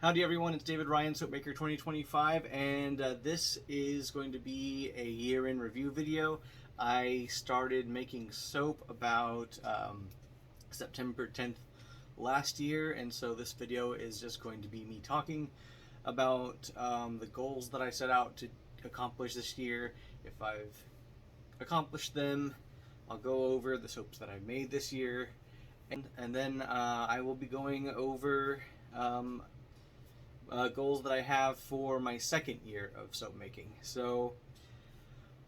Howdy everyone, it's David Ryan, Soapmaker 2025, and this is going to be a year in review video. I started making soap about September 10th last year, and so this video is just going to be me talking about the goals that I set out to accomplish this year. If I've accomplished them, I'll go over the soaps that I've made this year, and then I will be going over goals that I have for my second year of soap making. So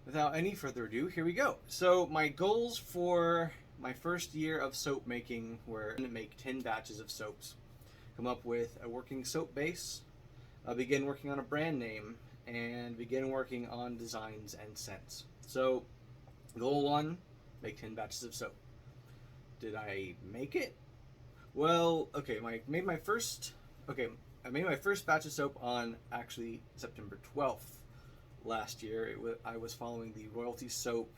without any further ado, here we go. So my goals for my first year of soap making were to make 10 batches of soaps, come up with a working soap base, begin working on a brand name, and begin working on designs and scents. So goal 1, make 10 batches of soap. Did I make it? Well, okay, I made my first batch of soap on actually September 12th last year. I was following the Royalty Soap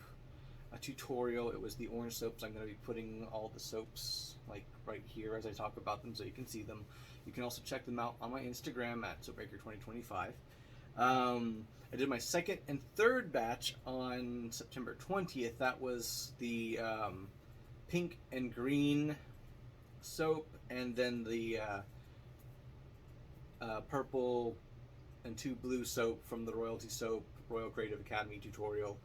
tutorial. It was the orange soaps. I'm going to be putting all the soaps like right here as I talk about them so you can see them. You can also check them out on my Instagram at Soapmaker2025. I did my second and third batch on September 20th. That was the pink and green soap, and then the purple and 2 blue soap from the Royalty Soap Royal Creative Academy tutorial.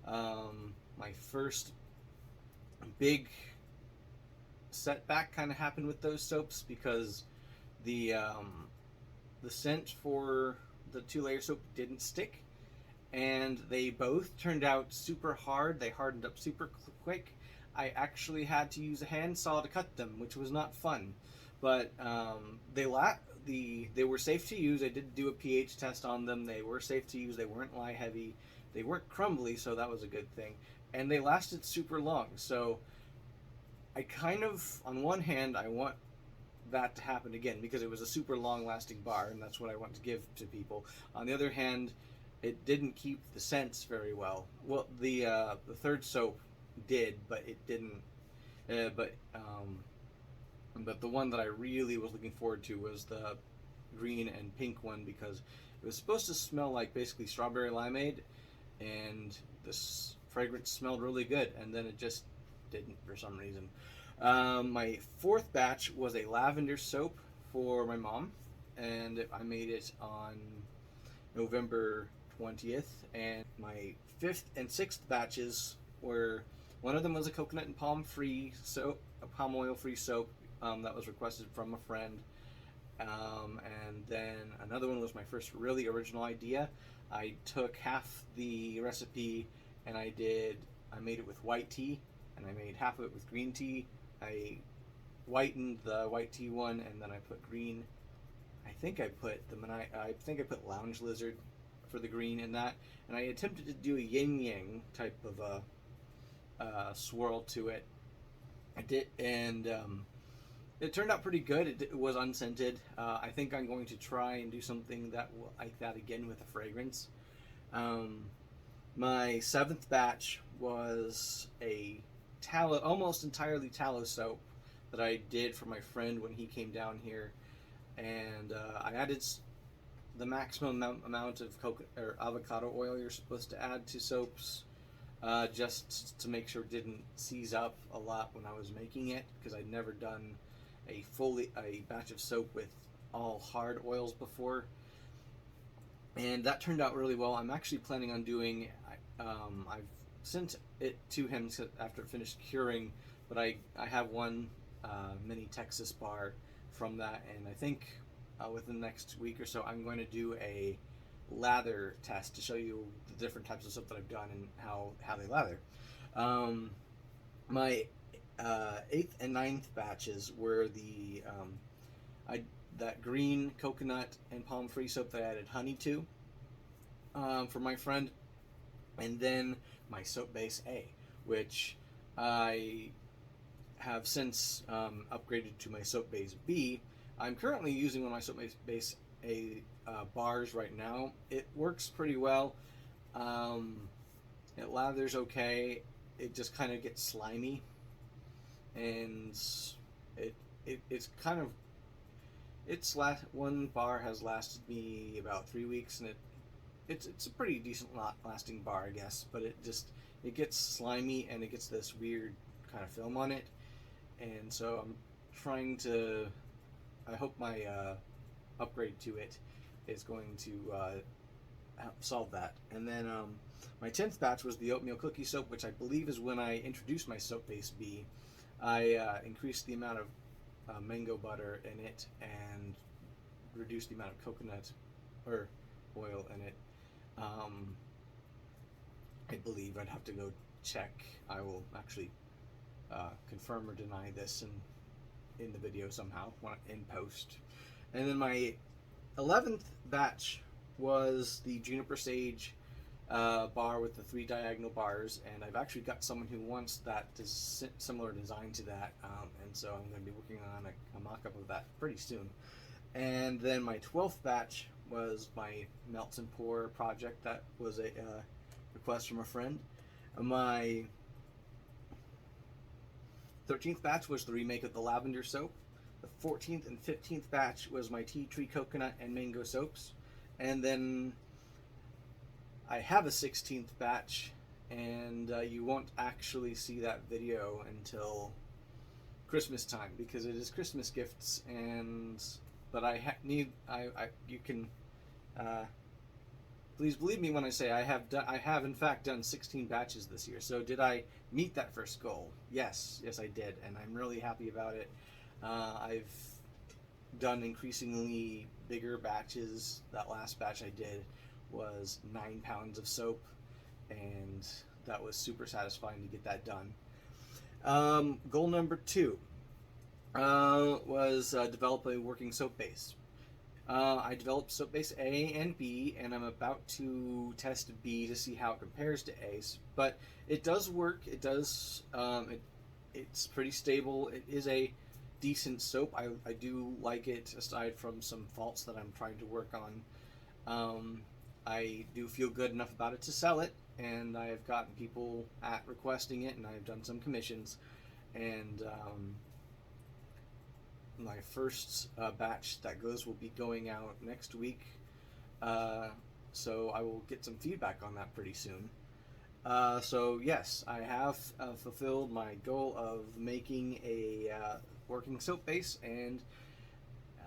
My first big setback kind of happened with those soaps because the scent for the 2-layer soap didn't stick, and they both turned out super hard. They hardened up super quick. I actually had to use a handsaw to cut them, which was not fun, but they were safe to use. I did do a pH test on them. They were safe to use. They weren't lye heavy. They weren't crumbly, so that was a good thing. And they lasted super long. So I kind of, on one hand, I want that to happen again because it was a super long lasting bar, and that's what I want to give to people. On the other hand, it didn't keep the scents very well. Well, the third soap did, but it didn't. But the one that I really was looking forward to was the green and pink one because it was supposed to smell like basically strawberry limeade, and this fragrance smelled really good, and then it just didn't for some reason. My fourth batch was a lavender soap for my mom, and I made it on November 20th, and my fifth and sixth batches were, one of them was a coconut and palm free soap, a palm oil free soap that was requested from a friend, and then another one was my first really original idea. I took half the recipe and I made it with white tea, and I made half of it with green tea. I whitened the white tea one, and then I put green. I think I put lounge lizard for the green in that, and I attempted to do a yin yang type of a swirl to it. I did, and it turned out pretty good. It was unscented. I think I'm going to try and do something like that again with a fragrance. My seventh batch was a almost entirely tallow soap that I did for my friend when he came down here, and I added the maximum amount of coconut or avocado oil you're supposed to add to soaps, just to make sure it didn't seize up a lot when I was making it, because I'd never done a batch of soap with all hard oils before, and that turned out really well. I'm actually planning on doing. I've sent it to him after it finished curing, but I have one mini Texas bar from that, and I think within the next week or so I'm going to do a lather test to show you the different types of soap that I've done and how they lather. My eighth and ninth batches were that green coconut and palm free soap that I added honey to for my friend, and then my soap base A, which I have since upgraded to my soap base B. I'm currently using one of my soap base A bars right now. It works pretty well. It lathers okay. It just kind of gets slimy, and it's kind of one bar has lasted me about 3 weeks, and it's a pretty decent lasting bar, I guess. But it gets slimy, and it gets this weird kind of film on it, and so I'm trying to. I hope my upgrade to it is going to help solve that. And then my 10th batch was the oatmeal cookie soap, which I believe is when I introduced my soap-based bee. I increased the amount of mango butter in it and reduced the amount of coconut or oil in it. I believe I'd have to go check. I will actually confirm or deny this in the video somehow in post. And then my 11th batch was the juniper sage bar with the 3 diagonal bars, and I've actually got someone who wants that similar design to that, and so I'm going to be working on a mock-up of that pretty soon. And then my 12th batch was my Melts and Pour project. That was a request from a friend. My 13th batch was the remake of the lavender soap. The 14th and 15th batch was my tea tree coconut and mango soaps. And then I have a 16th batch, and you won't actually see that video until Christmas time, because it is Christmas gifts. And but you can please believe me when I say I have in fact done 16 batches this year. So did I meet that first goal? Yes I did, and I'm really happy about it. I've done increasingly bigger batches. That last batch I did was 9 pounds of soap, and that was super satisfying to get that done. Goal number 2 was develop a working soap base. I developed soap base A and B, and I'm about to test B to see how it compares to A. But it does work. It does. It's pretty stable. It is a decent soap. I do like it, aside from some faults that I'm trying to work on. I do feel good enough about it to sell it, and I've gotten people requesting it, and I've done some commissions. And my first batch that goes will be going out next week, so I will get some feedback on that pretty soon. So yes, I have fulfilled my goal of making a working soap base, and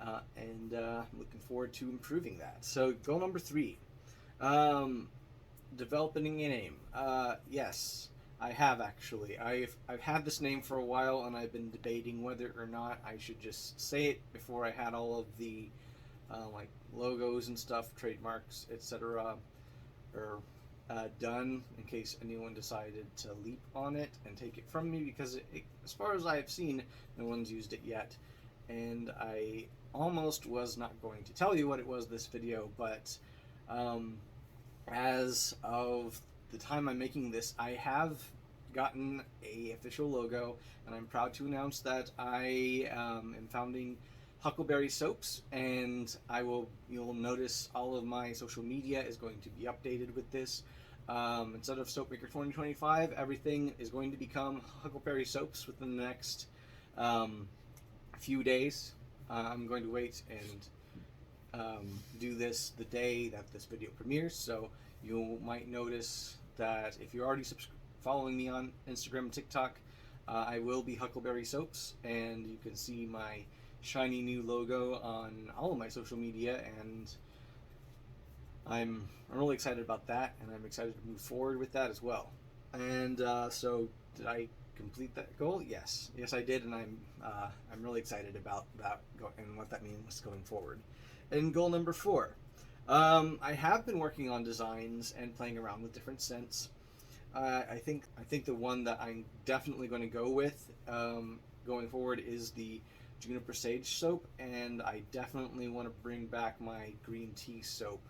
looking forward to improving that. So goal number 3, developing a name. Yes, I have actually. I've had this name for a while, and I've been debating whether or not I should just say it before I had all of the like logos and stuff, trademarks, etc. or done, in case anyone decided to leap on it and take it from me, because as far as I've seen, no one's used it yet. And I almost was not going to tell you what it was this video, but as of the time I'm making this, I have gotten a official logo, and I'm proud to announce that I am founding Huckleberry Soaps, and you'll notice all of my social media is going to be updated with this. Instead of Soapmaker 2025, everything is going to become Huckleberry Soaps within the next few days. I'm going to wait and do this the day that this video premieres, so you might notice that if you're already following me on Instagram and TikTok, I will be Huckleberry Soaps, and you can see my shiny new logo on all of my social media, and I'm really excited about that, and I'm excited to move forward with that as well. And so did I complete that goal? Yes I did, and I'm really excited about that and what that means going forward. And goal number 4, I have been working on designs and playing around with different scents. I think the one that I'm definitely going to go with going forward is the juniper sage soap, and I definitely want to bring back my green tea soap,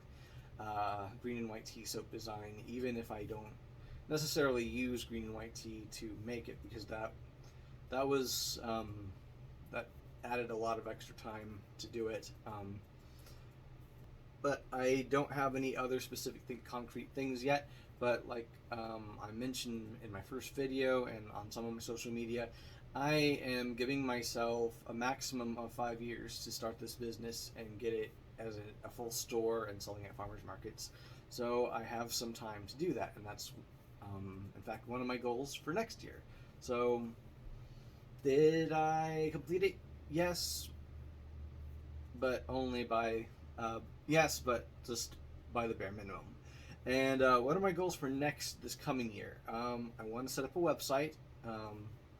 green and white tea soap design, even if I don't necessarily use green and white tea to make it, because that was that added a lot of extra time to do it. But I don't have any other specific concrete things yet. But like I mentioned in my first video and on some of my social media, I am giving myself a maximum of 5 years to start this business and get it as a full store and selling at farmers markets. So I have some time to do that, and that's, in fact, one of my goals for next year. So, did I complete it? Yes, but only by, yes, but just by the bare minimum. And what are my goals for this coming year? I want to set up a website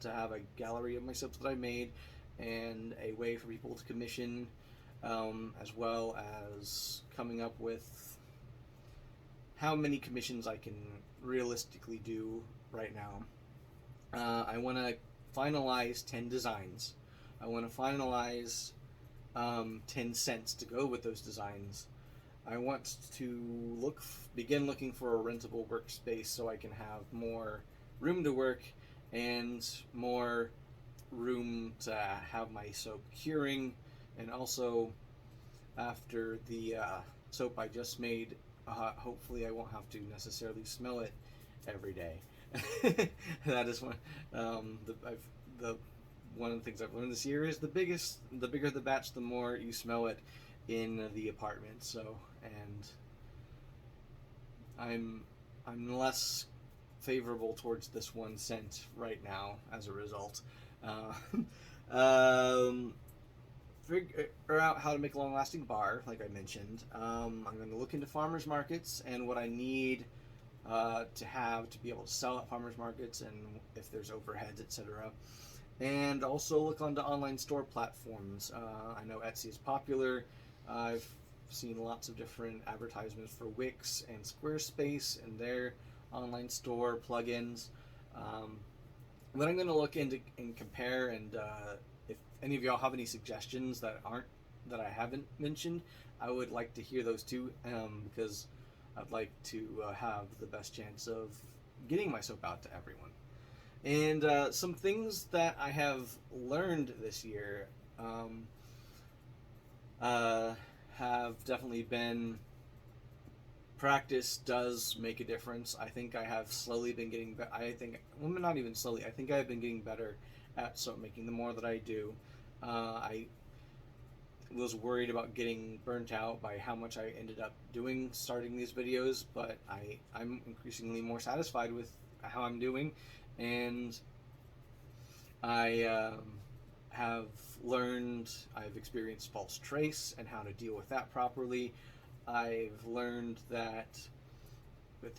to have a gallery of my soaps that I made, and a way for people to commission, as well as coming up with how many commissions I can realistically do right now. I want to finalize 10 designs. I want to finalize 10 cents to go with those designs. I want to begin looking for a rentable workspace so I can have more room to work and more room to have my soap curing, and also after the soap I just made, hopefully I won't have to necessarily smell it every day. That is one. One of the things I've learned this year is the bigger the batch, the more you smell it in the apartment. So, and I'm less favorable towards this one scent right now as a result. Figure out how to make a long-lasting bar, like I mentioned. I'm going to look into farmers markets and what I need to have to be able to sell at farmers markets, and if there's overheads, etc. And also look onto online store platforms. I know Etsy is popular. I've seen lots of different advertisements for Wix and Squarespace and their online store plugins. Then I'm going to look into and compare, and if any of y'all have any suggestions that I haven't mentioned, I would like to hear those too, because I'd like to have the best chance of getting my soap out to everyone. And some things that I have learned this year have definitely been, practice does make a difference. I think I have slowly been getting better. Not even slowly, I think I've been getting better at soap making the more that I do. I was worried about getting burnt out by how much I ended up doing starting these videos, but I'm increasingly more satisfied with how I'm doing, and I I've experienced false trace and how to deal with that properly. I've learned that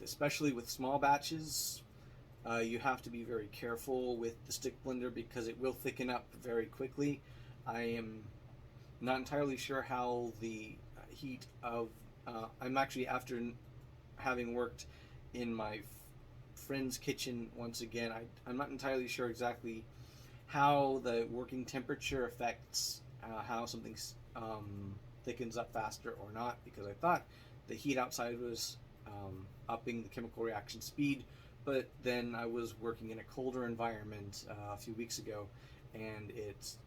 especially with small batches, you have to be very careful with the stick blender because it will thicken up very quickly. I am not entirely sure how the heat of I'm actually, after having worked in my friend's kitchen once again, I'm not entirely sure exactly how the working temperature affects how something thickens up faster or not, because I thought the heat outside was upping the chemical reaction speed, but then I was working in a colder environment a few weeks ago, and it's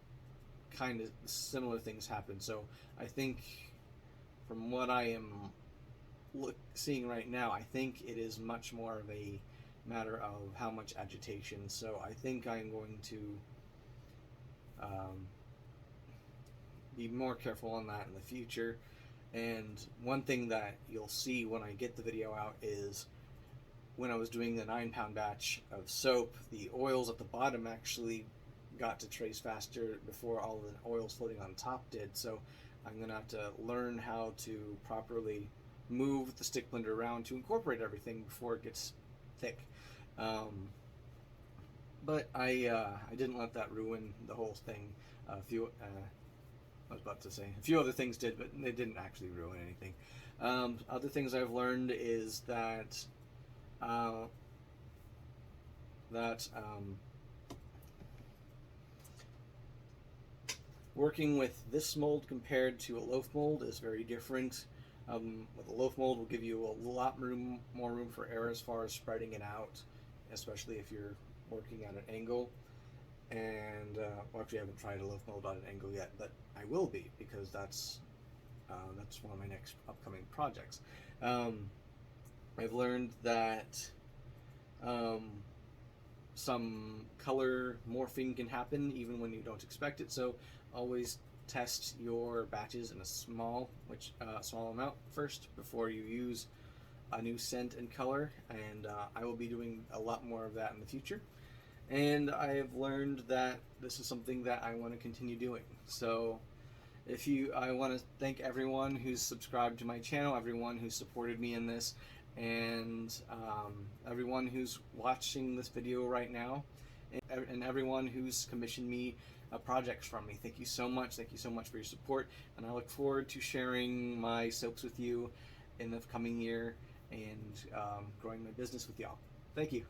kind of similar things happen. So I think, from what I am seeing right now, I think it is much more of a matter of how much agitation. So I think I'm going to be more careful on that in the future. And one thing that you'll see when I get the video out is when I was doing the 9-pound batch of soap, the oils at the bottom actually got to trace faster before all the oils floating on top did. So I'm going to have to learn how to properly move the stick blender around to incorporate everything before it gets thick. But I didn't let that ruin the whole thing. I was about to say a few other things did, but they didn't actually ruin anything. Other things I've learned is that working with this mold compared to a loaf mold is very different. With a loaf mold will give you a lot more room for error as far as spreading it out, especially if you're working at an angle. And actually, I haven't tried a loaf mold on an angle yet, but I will be, because that's one of my next upcoming projects. I've learned that some color morphing can happen even when you don't expect it. So always test your batches in a small amount first before you use a new scent and color. And I will be doing a lot more of that in the future. And I have learned that this is something that I want to continue doing. So I want to thank everyone who's subscribed to my channel, everyone who's supported me in this, and everyone who's watching this video right now, and everyone who's commissioned me projects from me. Thank you so much. Thank you so much for your support, and I look forward to sharing my soaps with you in the coming year and growing my business with y'all. Thank you.